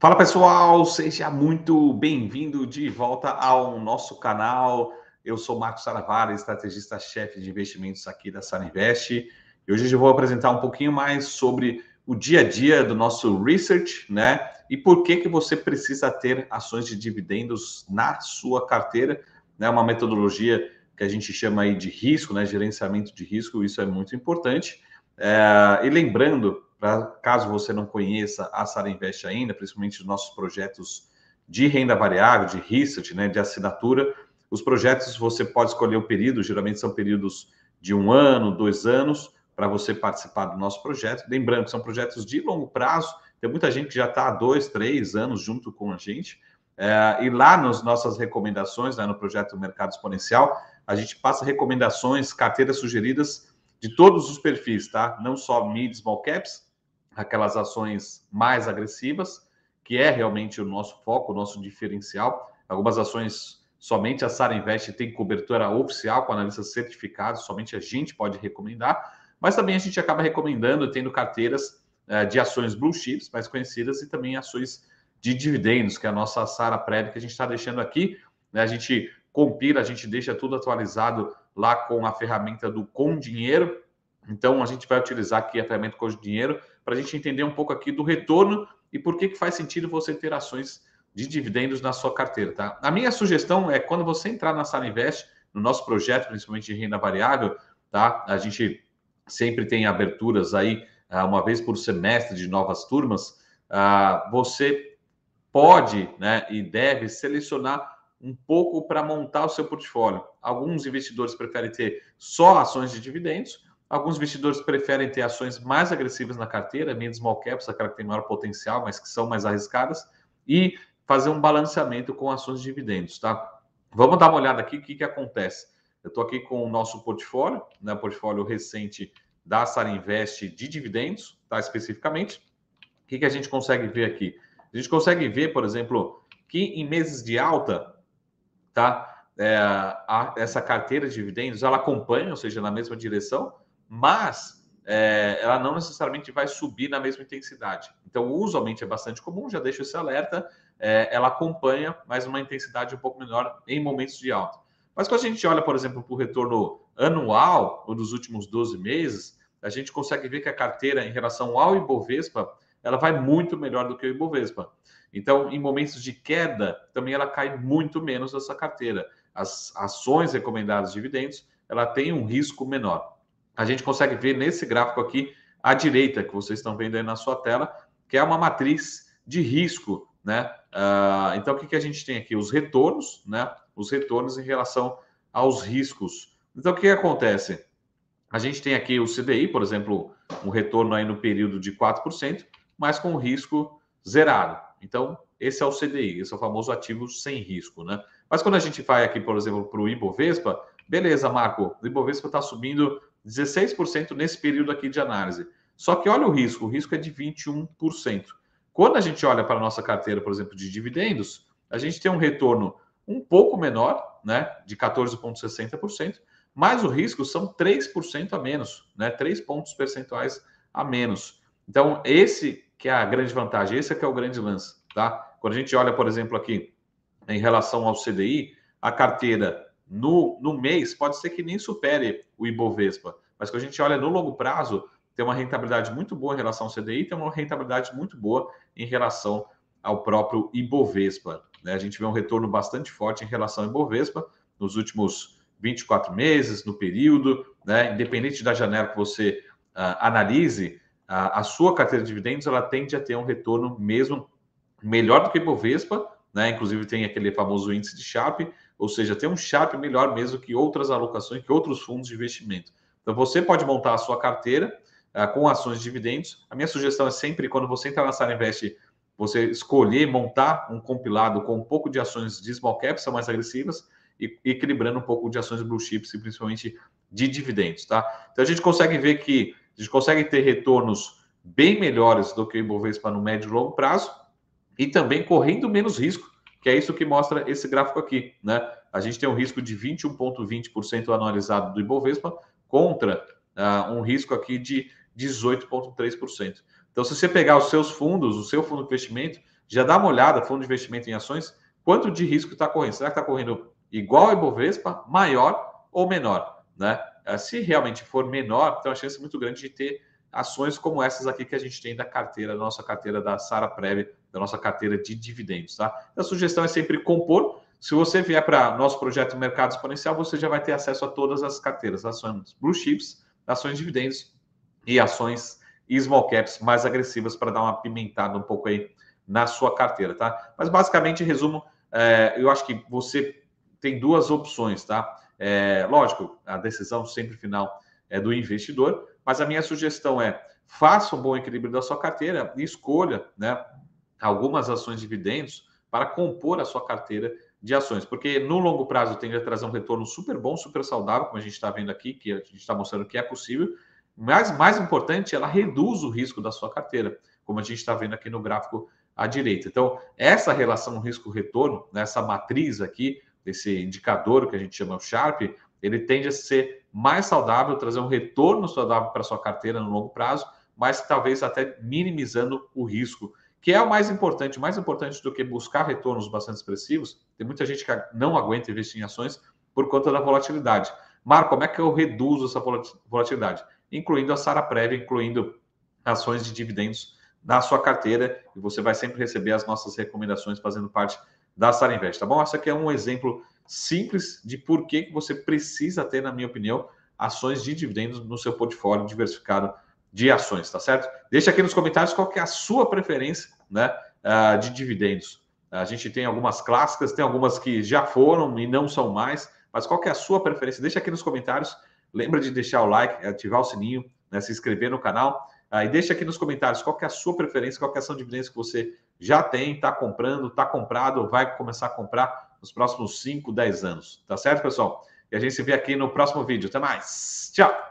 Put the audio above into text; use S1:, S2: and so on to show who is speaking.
S1: Fala pessoal, seja muito bem-vindo de volta ao nosso canal. Eu sou Marcos Saravara, estrategista-chefe de investimentos aqui da Sarinvest. E hoje eu vou apresentar um pouquinho mais sobre o dia a dia do nosso research, né? E por que você precisa ter ações de dividendos na sua carteira, né? Uma metodologia que a gente chama aí de risco, né? Gerenciamento de risco, isso é muito importante. E lembrando, caso você não conheça a Sarinvest ainda, principalmente os nossos projetos de renda variável, de research, né, de assinatura, os projetos você pode escolher o período, geralmente são períodos de 1 ano, 2 anos, para você participar do nosso projeto. Lembrando que são projetos de longo prazo, tem muita gente que já está há 2, 3 anos junto com a gente. E lá nas nossas recomendações, né, no projeto Mercado Exponencial, a gente passa recomendações, carteiras sugeridas de todos os perfis, tá? Não só mid, small caps, aquelas ações mais agressivas, que é realmente o nosso foco, o nosso diferencial. Algumas ações, somente a Sarinvest tem cobertura oficial com analistas certificados, somente a gente pode recomendar, mas também a gente acaba recomendando, tendo carteiras de ações blue chips, mais conhecidas, e também ações de dividendos, que é a nossa Sara Prévia, que a gente está deixando aqui, né? A gente compila, a gente deixa tudo atualizado lá com a ferramenta do Com Dinheiro. Então, a gente vai utilizar aqui a ferramenta Com Dinheiro para a gente entender um pouco aqui do retorno e por que faz sentido você ter ações de dividendos na sua carteira, tá? A minha sugestão é quando você entrar na Sarinvest, no nosso projeto, principalmente de renda variável, tá? A gente sempre tem aberturas aí, uma vez por semestre de novas turmas. Você pode, né, e deve selecionar um pouco para montar o seu portfólio. Alguns investidores preferem ter só ações de dividendos, alguns investidores preferem ter ações mais agressivas na carteira, mid small caps, aquela que tem maior potencial, mas que são mais arriscadas, e fazer um balanceamento com ações de dividendos, tá? Vamos dar uma olhada aqui o que acontece. Eu estou aqui com o nosso portfólio, né, portfólio recente da Sarinvest de dividendos, tá, especificamente. O que a gente consegue ver aqui? A gente consegue ver, por exemplo, que em meses de alta, tá? Essa carteira de dividendos ela acompanha, ou seja, na mesma direção, mas ela não necessariamente vai subir na mesma intensidade. Então, usualmente é bastante comum, já deixo esse alerta, ela acompanha, mas uma intensidade um pouco menor em momentos de alta. Mas quando a gente olha, por exemplo, para o retorno anual, ou dos últimos 12 meses, a gente consegue ver que a carteira, em relação ao Ibovespa, ela vai muito melhor do que o Ibovespa. Então, em momentos de queda, também ela cai muito menos essa carteira. As ações recomendadas de dividendos, ela tem um risco menor. A gente consegue ver nesse gráfico aqui, à direita, que vocês estão vendo aí na sua tela, que é uma matriz de risco, né? Então, o que a gente tem aqui? Os retornos, né? Os retornos em relação aos riscos. Então, o que acontece? A gente tem aqui o CDI, por exemplo, um retorno aí no período de 4%, mas com risco zerado. Então, esse é o CDI, esse é o famoso ativo sem risco, né? Mas quando a gente vai aqui, por exemplo, para o Ibovespa, beleza, Marco, o Ibovespa está subindo 16% nesse período aqui de análise. Só que olha o risco é de 21%. Quando a gente olha para a nossa carteira, por exemplo, de dividendos, a gente tem um retorno um pouco menor, né, de 14,60%, mas o risco são 3% a menos, né, 3 pontos percentuais a menos. Então, esse que é a grande vantagem, esse é que é o grande lance, tá? Quando a gente olha, por exemplo, aqui em relação ao CDI, a carteira no mês pode ser que nem supere o Ibovespa, mas quando a gente olha no longo prazo, tem uma rentabilidade muito boa em relação ao CDI, tem uma rentabilidade muito boa em relação ao próprio Ibovespa, né? A gente vê um retorno bastante forte em relação ao Ibovespa nos últimos 24 meses, no período, né? Independente da janela que você analise, a sua carteira de dividendos ela tende a ter um retorno mesmo melhor do que o Ibovespa, né? Inclusive tem aquele famoso índice de Sharpe, ou seja, tem um Sharpe melhor mesmo que outras alocações, que outros fundos de investimento. Então você pode montar a sua carteira com ações de dividendos. A minha sugestão é sempre, quando você entrar na Sarinvest, você escolher montar um compilado com um pouco de ações de small cap, são mais agressivas, e equilibrando um pouco de ações blue chips, e principalmente de dividendos, tá? Então a gente consegue ver que a gente consegue ter retornos bem melhores do que o Ibovespa no médio e longo prazo, e também correndo menos risco, que é isso que mostra esse gráfico aqui, né? A gente tem um risco de 21,20% anualizado do Ibovespa contra um risco aqui de 18,3%. Então, se você pegar os seus fundos, o seu fundo de investimento, já dá uma olhada, fundo de investimento em ações, quanto de risco está correndo. Será que está correndo igual ao Ibovespa, maior ou menor, né? Se realmente for menor, então a chance é muito grande de ter ações como essas aqui que a gente tem da carteira, da nossa carteira da Saraprev, da nossa carteira de dividendos, tá? A sugestão é sempre compor. Se você vier para nosso projeto Mercado Exponencial, você já vai ter acesso a todas as carteiras, ações Blue Chips, ações dividendos e ações small caps mais agressivas para dar uma pimentada um pouco aí na sua carteira, tá? Mas basicamente, em resumo, eu acho que você tem duas opções, tá? Lógico, a decisão sempre final é do investidor, mas a minha sugestão é faça um bom equilíbrio da sua carteira e escolha, né, algumas ações de dividendos para compor a sua carteira de ações, porque no longo prazo tende a trazer um retorno super bom, super saudável, como a gente está vendo aqui, que a gente está mostrando que é possível, mas mais importante, ela reduz o risco da sua carteira, como a gente está vendo aqui no gráfico à direita. Então, essa relação risco-retorno, nessa matriz aqui, esse indicador que a gente chama o Sharp, ele tende a ser mais saudável, trazer um retorno saudável para a sua carteira no longo prazo, mas talvez até minimizando o risco, que é o mais importante do que buscar retornos bastante expressivos. Tem muita gente que não aguenta investir em ações por conta da volatilidade. Marco, como é que eu reduzo essa volatilidade? Incluindo a Saraprev, incluindo ações de dividendos na sua carteira, e você vai sempre receber as nossas recomendações fazendo parte da Sarinvest, tá bom? Esse aqui é um exemplo simples de por que você precisa ter, na minha opinião, ações de dividendos no seu portfólio diversificado de ações, tá certo? Deixa aqui nos comentários qual que é a sua preferência, né, de dividendos. A gente tem algumas clássicas, tem algumas que já foram e não são mais, mas qual que é a sua preferência? Deixa aqui nos comentários. Lembra de deixar o like, ativar o sininho, né, se inscrever no canal. E deixa aqui nos comentários qual que é a sua preferência, qual que é a ação de dividendos que você já tem, está comprando, está comprado ou vai começar a comprar nos próximos 5, 10 anos. Tá certo, pessoal? E a gente se vê aqui no próximo vídeo. Até mais. Tchau!